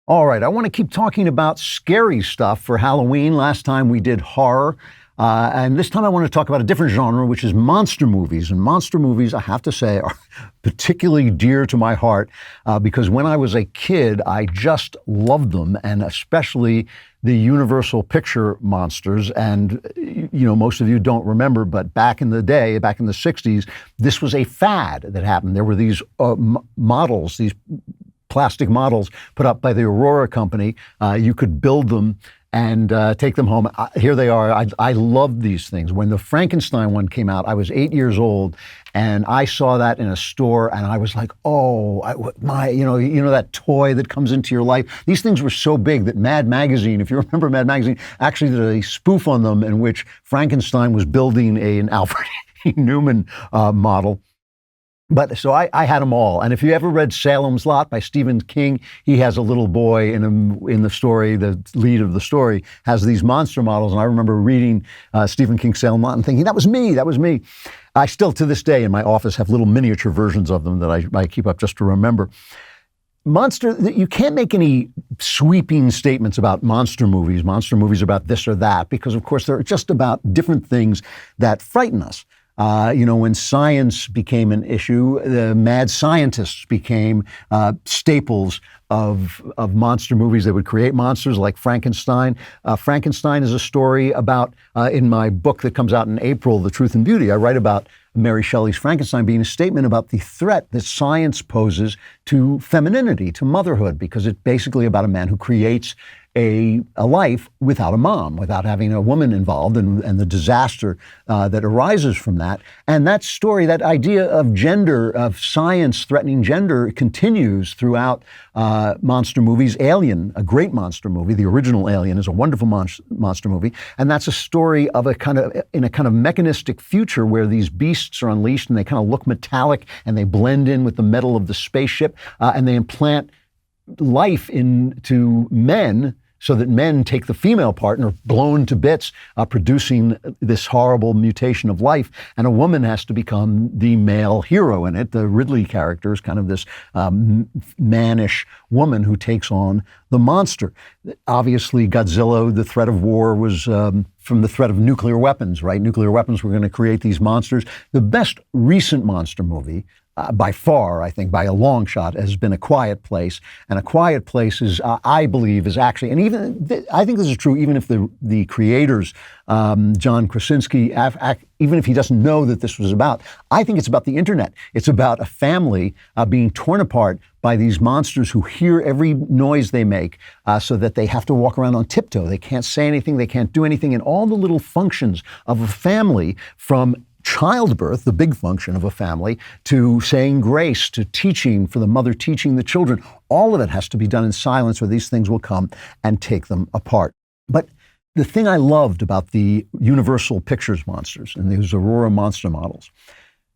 All right, I want to keep talking about scary stuff for Halloween. Last time we did horror. And this time I want to talk about a different genre, which is monster movies. And monster movies, I have to say, are particularly dear to my heart because when I was a kid, I just loved them, and especially the Universal Picture monsters. And, most of you don't remember, but back in the day, back in the 60s, this was a fad that happened. There were these models, these plastic models put up by the Aurora Company. You could build them and take them home. Here they are. I loved these things. When the Frankenstein one came out, I was 8 years old, and I saw that in a store, and I was like, oh, that toy that comes into your life. These things were so big that Mad Magazine, if you remember Mad Magazine, actually did a spoof on them in which Frankenstein was building an Alfred E. Newman model. But so I had them all. And if you ever read Salem's Lot by Stephen King, he has a little boy in the story, the lead of the story, has these monster models. And I remember reading Stephen King's Salem's Lot and thinking, that was me. I still, to this day, in my office, have little miniature versions of them that I keep up just to remember. You can't make any sweeping statements about monster movies about this or that, because, of course, they're just about different things that frighten us. When science became an issue, the mad scientists became staples of monster movies. They would create monsters like Frankenstein. Frankenstein is a story about, in my book that comes out in April, The Truth and Beauty, I write about Mary Shelley's Frankenstein being a statement about the threat that science poses to femininity, to motherhood, because it's basically about a man who creates a life without a mom, without having a woman involved, and the disaster that arises from that. And that story, that idea of gender, of science threatening gender, continues throughout monster movies. Alien, a great monster movie, the original Alien, is a wonderful monster movie, and that's a story of a kind of mechanistic future where these beasts are unleashed and they kind of look metallic and they blend in with the metal of the spaceship, and they implant life into men, so that men take the female part and are blown to bits, producing this horrible mutation of life. And a woman has to become the male hero in it. The Ridley character is kind of this mannish woman who takes on the monster. Obviously, Godzilla, the threat of war was from the threat of nuclear weapons, right? Nuclear weapons were going to create these monsters. The best recent monster movie, by far, I think, by a long shot, has been A Quiet Place. And A Quiet Place is, I believe, is actually, and I think this is true even if the creators, John Krasinski, even if he doesn't know that this was about, I think it's about the internet. It's about a family being torn apart by these monsters who hear every noise they make, so that they have to walk around on tiptoe. They can't say anything, they can't do anything, and all the little functions of a family, from childbirth, the big function of a family, to saying grace, to teaching, for the mother teaching the children. All of it has to be done in silence, or these things will come and take them apart. But the thing I loved about the Universal Pictures monsters and these Aurora monster models,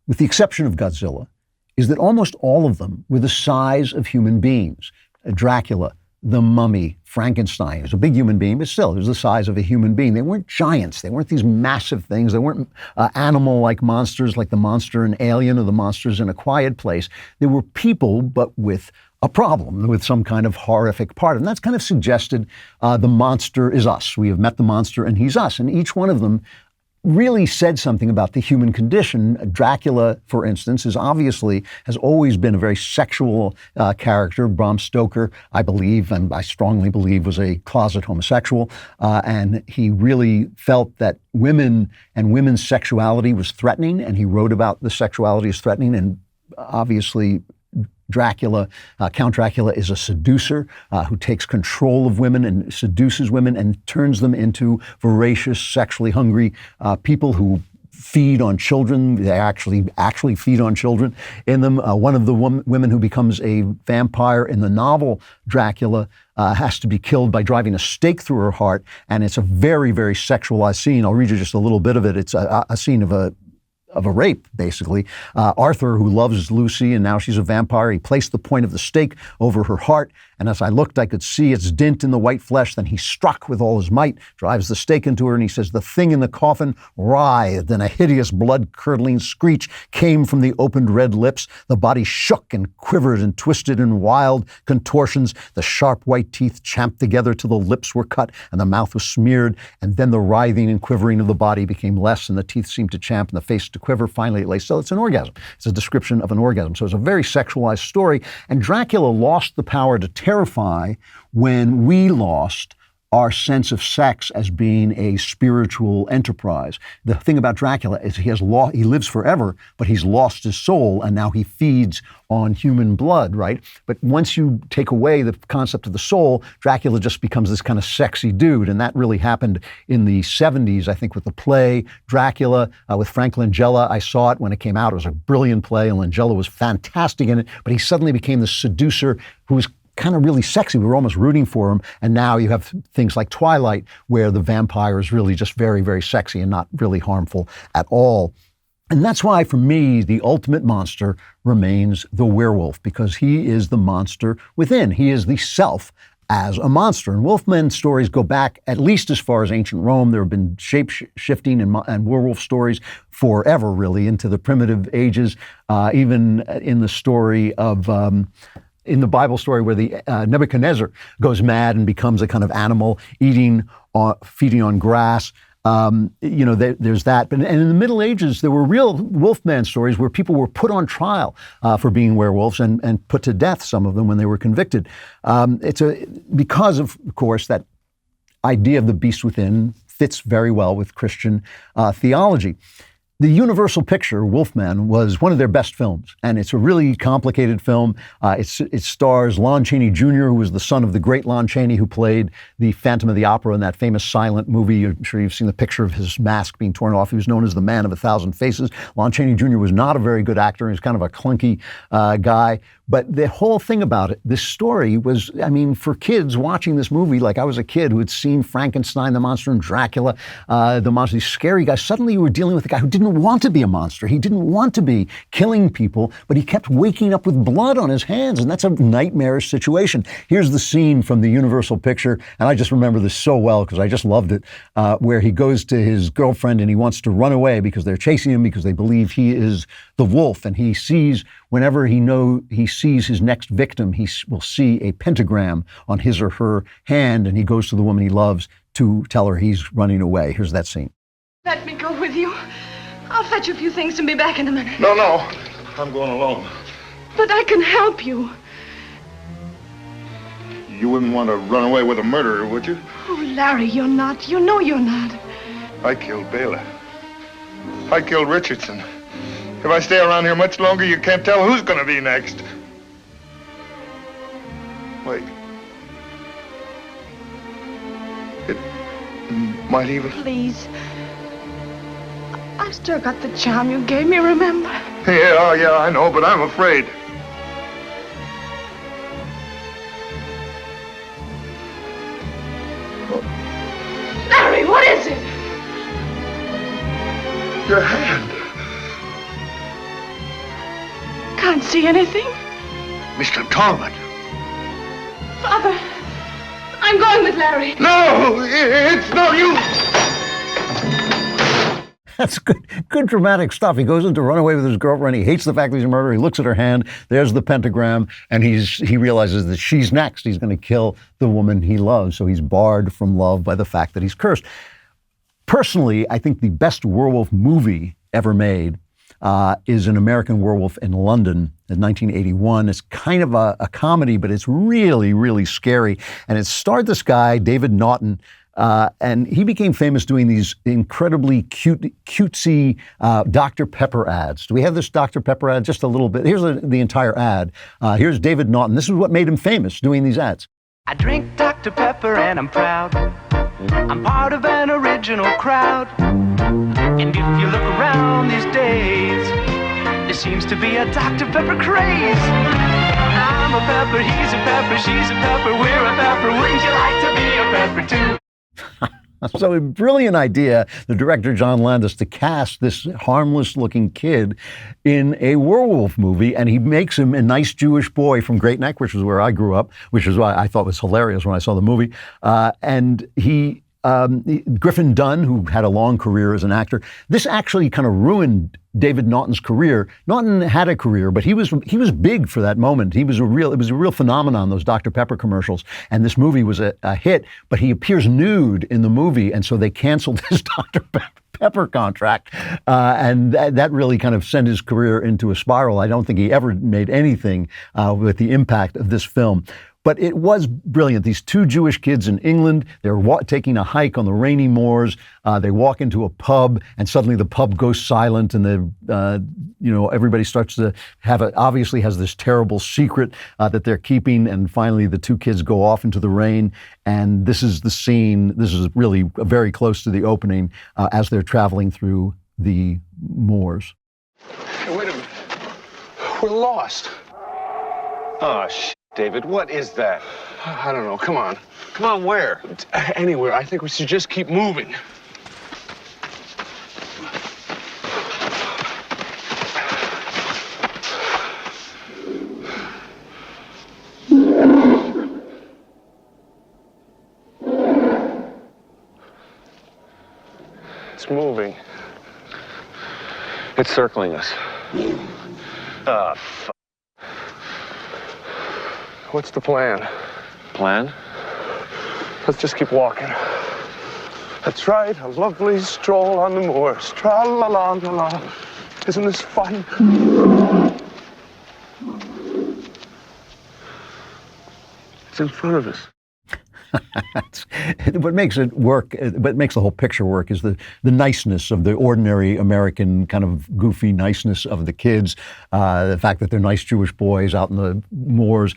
with the exception of Godzilla, is that almost all of them were the size of human beings. Dracula, the Mummy, Frankenstein. He was a big human being, but still, he was the size of a human being. They weren't giants. They weren't these massive things. They weren't animal-like monsters like the monster in Alien or the monsters in A Quiet Place. They were people, but with a problem, with some kind of horrific part. And that's kind of suggested the monster is us. We have met the monster, and he's us. And each one of them really said something about the human condition. Dracula, for instance, has always been a very sexual character. Bram Stoker, I believe, and I strongly believe, was a closet homosexual. And he really felt that women and women's sexuality was threatening, and he wrote about the sexuality as threatening. And obviously, Count Dracula is a seducer who takes control of women and seduces women and turns them into voracious, sexually hungry people who feed on children. They actually feed on children in them. One of the women who becomes a vampire in the novel Dracula has to be killed by driving a stake through her heart, and it's a very, very sexualized scene. I'll read you just a little bit of it. It's a scene of a rape, basically. Arthur, who loves Lucy, and now she's a vampire, he placed the point of the stake over her heart, and as I looked, I could see its dint in the white flesh. Then he struck with all his might, drives the stake into her, and he says, the thing in the coffin writhed, and a hideous blood-curdling screech came from the opened red lips. The body shook and quivered and twisted in wild contortions. The sharp white teeth champed together till the lips were cut and the mouth was smeared, and then the writhing and quivering of the body became less, and the teeth seemed to champ and the face to quiver. Finally, it lay still. It's an orgasm. It's a description of an orgasm. So it's a very sexualized story, and Dracula lost the power to terrify when we lost our sense of sex as being a spiritual enterprise. The thing about Dracula is he lives forever, but he's lost his soul, and now he feeds on human blood, right? But once you take away the concept of the soul, Dracula just becomes this kind of sexy dude, and that really happened in the 70s, I think, with the play Dracula with Frank Langella. I saw it when it came out. It was a brilliant play, and Langella was fantastic in it, but he suddenly became the seducer who was kind of really sexy. We were almost rooting for him. And now you have things like Twilight, where the vampire is really just very, very sexy and not really harmful at all. And that's why, for me, the ultimate monster remains the werewolf, because he is the monster within. He is the self as a monster. And Wolfman stories go back at least as far as ancient Rome. There have been shape-shifting and werewolf stories forever, really, into the primitive ages, even in the story of in the Bible story where the Nebuchadnezzar goes mad and becomes a kind of animal, feeding on grass. There's that. And in the Middle Ages, there were real Wolfman stories where people were put on trial for being werewolves and put to death, some of them, when they were convicted. Because of course, that idea of the beast within fits very well with Christian theology. The Universal picture, Wolfman, was one of their best films, and it's a really complicated film. It stars Lon Chaney Jr., who was the son of the great Lon Chaney, who played the Phantom of the Opera in that famous silent movie. I'm sure you've seen the picture of his mask being torn off. He was known as the Man of 1,000 Faces. Lon Chaney Jr. was not a very good actor. He was kind of a clunky guy. But the whole thing about it, this story was, I mean, for kids watching this movie, like I was a kid who had seen Frankenstein, the monster, and Dracula, the monster, these scary guys. Suddenly you were dealing with a guy who didn't want to be a monster. He didn't want to be killing people, but he kept waking up with blood on his hands, and that's a nightmarish situation. Here's the scene from the Universal picture, and I just remember this so well because I just loved it, where he goes to his girlfriend and he wants to run away because they're chasing him because they believe he is the wolf, and he sees, whenever he sees his next victim, he will see a pentagram on his or her hand, and he goes to the woman he loves to tell her he's running away. Here's that scene. Let me go with you. I'll fetch a few things and be back in a minute. No, I'm going alone. But I can help you. You wouldn't want to run away with a murderer, would you? Oh, Larry, you're not. You know you're not. I killed Baylor. I killed Richardson. If I stay around here much longer, you can't tell who's going to be next. Wait. It might even... Please. I've still got the charm you gave me, remember? Yeah, I know, but I'm afraid. Larry, what is it? Your hand. Can't see anything. Mr. Tallman. Father, I'm going with Larry. No, it's no use. That's good dramatic stuff. He goes in to run away with his girlfriend. He hates the fact that he's a murderer. He looks at her hand. There's the pentagram, and he realizes that she's next. He's going to kill the woman he loves. So he's barred from love by the fact that he's cursed. Personally, I think the best werewolf movie ever made is An American Werewolf in London in 1981. It's kind of a comedy, but it's really, really scary. And it starred this guy, David Naughton, and he became famous doing these incredibly cutesy Dr. Pepper ads. Do we have this Dr. Pepper ad? Just a little bit. Here's the entire ad. Here's David Naughton. This is what made him famous, doing these ads. I drink Dr. Pepper and I'm proud. I'm part of an original crowd. And if you look around these days, there seems to be a Dr. Pepper craze. I'm a pepper, he's a pepper, she's a pepper, we're a pepper. Wouldn't you like to be a pepper too? So a brilliant idea, the director John Landis, to cast this harmless-looking kid in a werewolf movie, and he makes him a nice Jewish boy from Great Neck, which is where I grew up, which is why I thought was hilarious when I saw the movie. And Griffin Dunn, who had a long career as an actor, this actually kind of ruined David Naughton's career. Naughton had a career, but he was big for that moment. It was a real phenomenon, those Dr. Pepper commercials. And this movie was a hit, but he appears nude in the movie, and so they canceled his Dr. Pepper contract, and that really kind of sent his career into a spiral. I don't think he ever made anything with the impact of this film. But it was brilliant. These two Jewish kids in England, they're taking a hike on the rainy moors. They walk into a pub, and suddenly the pub goes silent, and everybody starts to obviously has this terrible secret that they're keeping. And finally, the two kids go off into the rain, and this is the scene. This is really very close to the opening as they're traveling through the moors. Hey, wait a minute. We're lost. Oh, David, what is that? I don't know. Come on. Come on, where? Anywhere. I think we should just keep moving. It's moving. It's circling us. What's the plan? Plan? Let's just keep walking. That's right, a lovely stroll on the moors. Tra-la-la-la-la. Isn't this fun? It's in front of us. What makes it work, what makes the whole picture work, is the niceness of the ordinary American kind of goofy niceness of the kids, the fact that they're nice Jewish boys out in the moors.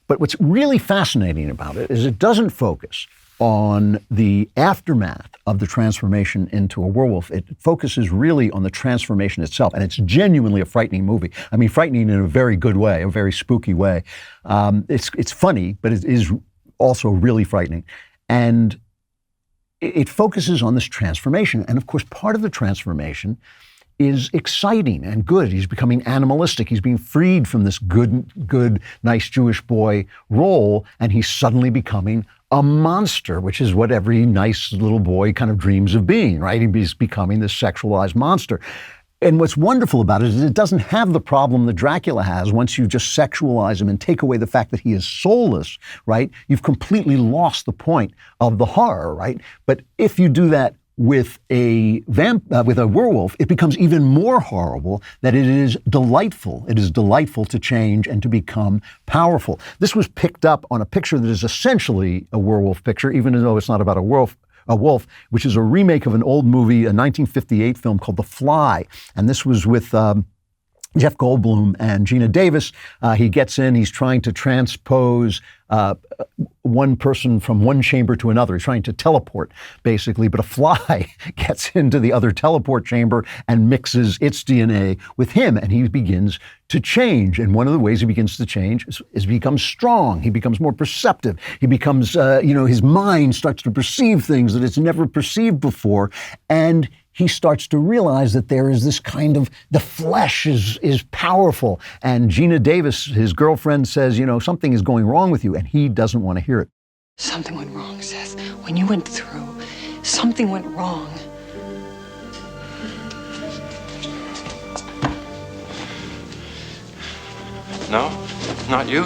But what's really fascinating about it is it doesn't focus on the aftermath of the transformation into a werewolf. It focuses really on the transformation itself, and it's genuinely a frightening movie. I mean, frightening in a very good way, a very spooky way. It's funny, but it is also really frightening. And it focuses on this transformation. And of course, part of the transformation is exciting and good. He's becoming animalistic. He's being freed from this good, nice Jewish boy role, and he's suddenly becoming a monster, which is what every nice little boy kind of dreams of being, right? He's becoming this sexualized monster. And what's wonderful about it is it doesn't have the problem that Dracula has. Once you just sexualize him and take away the fact that he is soulless, right? You've completely lost the point of the horror, right? But if you do that with a werewolf, it becomes even more horrible that it is delightful. It is delightful to change and to become powerful. This was picked up on a picture that is essentially a werewolf picture, even though it's not about a wolf, which is a remake of an old movie, a 1958 film called The Fly. And this was with Jeff Goldblum and Gina Davis. He gets in, he's trying to transpose one person from one chamber to another. He's trying to teleport, basically, but a fly gets into the other teleport chamber and mixes its DNA with him, and he begins to change. And one of the ways he begins to change is he becomes strong. He becomes more perceptive. He becomes, his mind starts to perceive things that it's never perceived before, and he starts to realize that there is this kind of, the flesh is powerful. And Gina Davis, his girlfriend, says, something is going wrong with you, and he doesn't want to hear it. Something went wrong, Seth. When you went through, something went wrong. No, not you.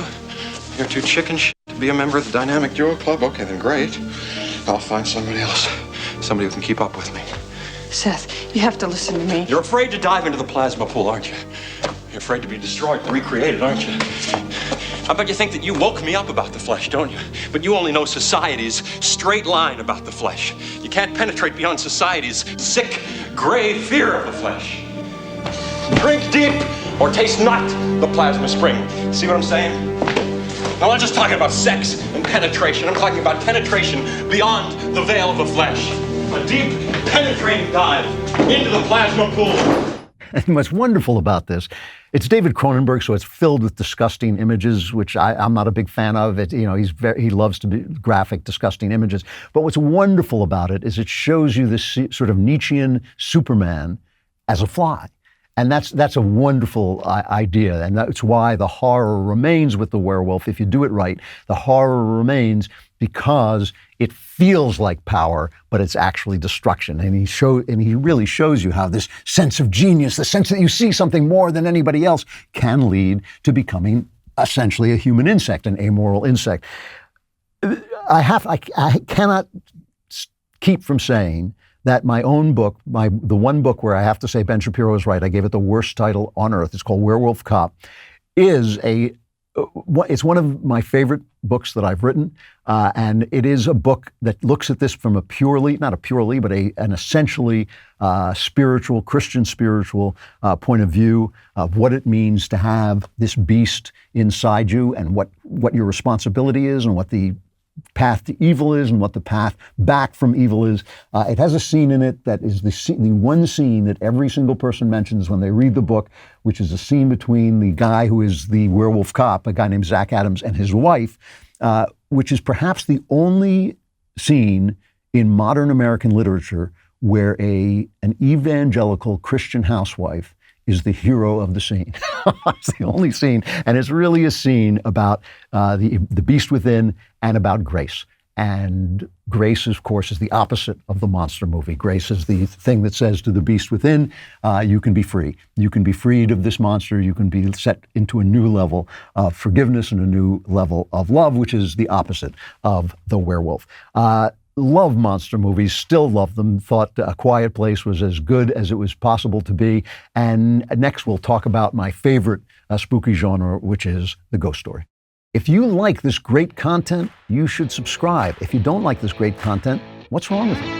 You're too chicken shit to be a member of the Dynamic Duo Club. Okay, then great. I'll find somebody else. Somebody who can keep up with me. Seth, you have to listen to me. You're afraid to dive into the plasma pool, aren't you? You're afraid to be destroyed and recreated, aren't you? I bet you think that you woke me up about the flesh, don't you? But you only know society's straight line about the flesh. You can't penetrate beyond society's sick, gray fear of the flesh. Drink deep or taste not the plasma spring. See what I'm saying? I'm not just talking about sex and penetration. I'm talking about penetration beyond the veil of the flesh. A deep, penetrating dive into the plasma pool. And what's wonderful about this, it's David Cronenberg, so it's filled with disgusting images, which I'm not a big fan of. He loves to be graphic, disgusting images. But what's wonderful about it is it shows you this sort of Nietzschean Superman as a fly. And that's a wonderful idea. And that's why the horror remains with the werewolf. If you do it right, the horror remains because it feels like power, but it's actually destruction. And he really shows you how this sense of genius, the sense that you see something more than anybody else, can lead to becoming essentially a human insect, an amoral insect. I cannot keep from saying that my own book, the one book where I have to say Ben Shapiro is right, I gave it the worst title on earth, it's called Werewolf Cop, it's one of my favorite books that I've written, and it is a book that looks at this from a purely, not a purely, but an essentially spiritual, Christian spiritual point of view of what it means to have this beast inside you and what your responsibility is and what the path to evil is and what the path back from evil is. It has a scene in it that is the one scene that every single person mentions when they read the book, which is a scene between the guy who is the werewolf cop, a guy named Zach Adams, and his wife, which is perhaps the only scene in modern American literature where an evangelical Christian housewife is the hero of the scene. It's the only scene, and it's really a scene about the beast within and about grace. And grace, of course, is the opposite of the monster movie. Grace is the thing that says to the beast within, you can be free. You can be freed of this monster. You can be set into a new level of forgiveness and a new level of love, which is the opposite of the werewolf. Love monster movies, still love them, thought A Quiet Place was as good as it was possible to be. And next we'll talk about my favorite spooky genre, which is the ghost story. If you like this great content, you should subscribe. If you don't like this great content, what's wrong with it?